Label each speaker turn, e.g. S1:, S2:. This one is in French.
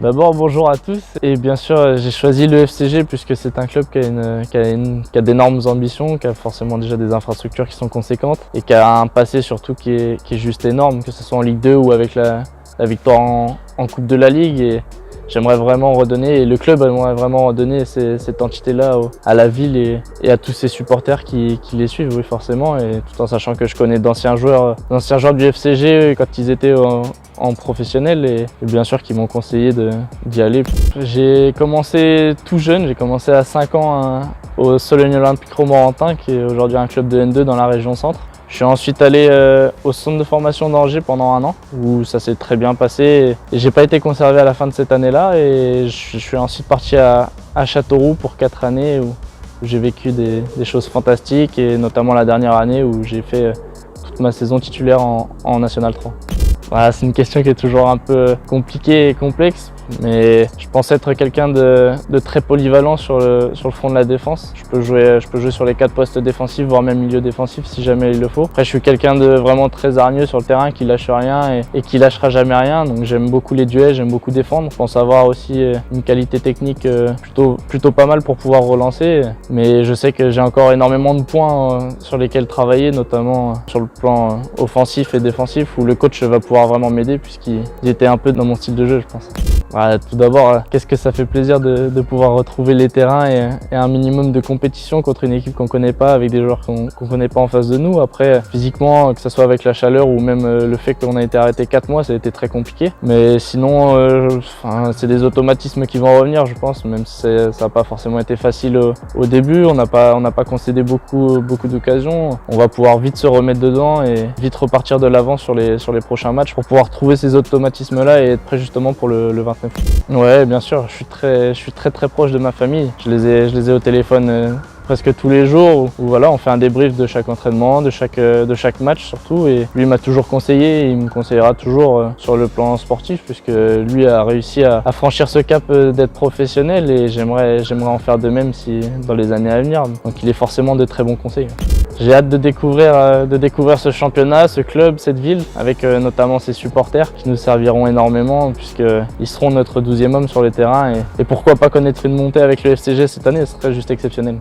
S1: D'abord, bonjour à tous. Et bien sûr, j'ai choisi le FCG puisque c'est un club qui a d'énormes ambitions, qui a forcément déjà des infrastructures qui sont conséquentes et qui a un passé surtout qui est juste énorme, que ce soit en Ligue 2 ou avec la victoire en Coupe de la Ligue. Et j'aimerais vraiment redonner, et le club aimerait vraiment redonner cette entité-là à la ville et à tous ses supporters qui les suivent, oui, forcément, et tout en sachant que je connais d'anciens joueurs du FCG quand ils étaient en professionnel et bien sûr qui m'ont conseillé d'y aller. J'ai commencé tout jeune, j'ai commencé à 5 ans au Sologne Olympique Romorantin, qui est aujourd'hui un club de N2 dans la région centre. Je suis ensuite allé au centre de formation d'Angers pendant 1 an, où ça s'est très bien passé. Et j'ai pas été conservé à la fin de cette année-là. Et je suis ensuite parti à Châteauroux pour 4 années, où j'ai vécu des choses fantastiques, et notamment la dernière année où j'ai fait toute ma saison titulaire en National 3. Voilà, c'est une question qui est toujours un peu compliquée et complexe, mais je pense être quelqu'un de très polyvalent sur le front de la défense. Je peux jouer sur les 4 postes défensifs, voire même milieu défensif si jamais il le faut. Après, je suis quelqu'un de vraiment très hargneux sur le terrain, qui lâche rien et qui lâchera jamais rien. Donc j'aime beaucoup les duels, j'aime beaucoup défendre. Je pense avoir aussi une qualité technique plutôt pas mal pour pouvoir relancer. Mais je sais que j'ai encore énormément de points sur lesquels travailler, notamment sur le plan offensif et défensif, où le coach va pouvoir vraiment m'aider puisqu'il était un peu dans mon style de jeu, je pense. Voilà, tout d'abord, qu'est-ce que ça fait plaisir de pouvoir retrouver les terrains et un minimum de compétition contre une équipe qu'on ne connaît pas, avec des joueurs qu'on ne connaît pas en face de nous. Après, physiquement, que ce soit avec la chaleur ou même le fait qu'on a été arrêté 4 mois, ça a été très compliqué. Mais sinon, c'est des automatismes qui vont revenir, je pense, même si ça n'a pas forcément été facile au début. On n'a pas concédé beaucoup d'occasions. On va pouvoir vite se remettre dedans et vite repartir de l'avant sur les prochains matchs pour pouvoir trouver ces automatismes-là et être prêt justement pour le 29. Ouais, bien sûr, je suis très proche de ma famille. Je les ai au téléphone presque tous les jours, où voilà, on fait un débrief de chaque entraînement, de chaque match surtout, et lui m'a toujours conseillé, et il me conseillera toujours sur le plan sportif, puisque lui a réussi à franchir ce cap d'être professionnel, et j'aimerais en faire de même dans les années à venir. Donc il est forcément de très bons conseils. J'ai hâte de découvrir ce championnat, ce club, cette ville, avec notamment ses supporters qui nous serviront énormément, puisqu'ils seront notre 12e homme sur le terrain, et pourquoi pas connaître une montée avec le FCG cette année, ce serait juste exceptionnel.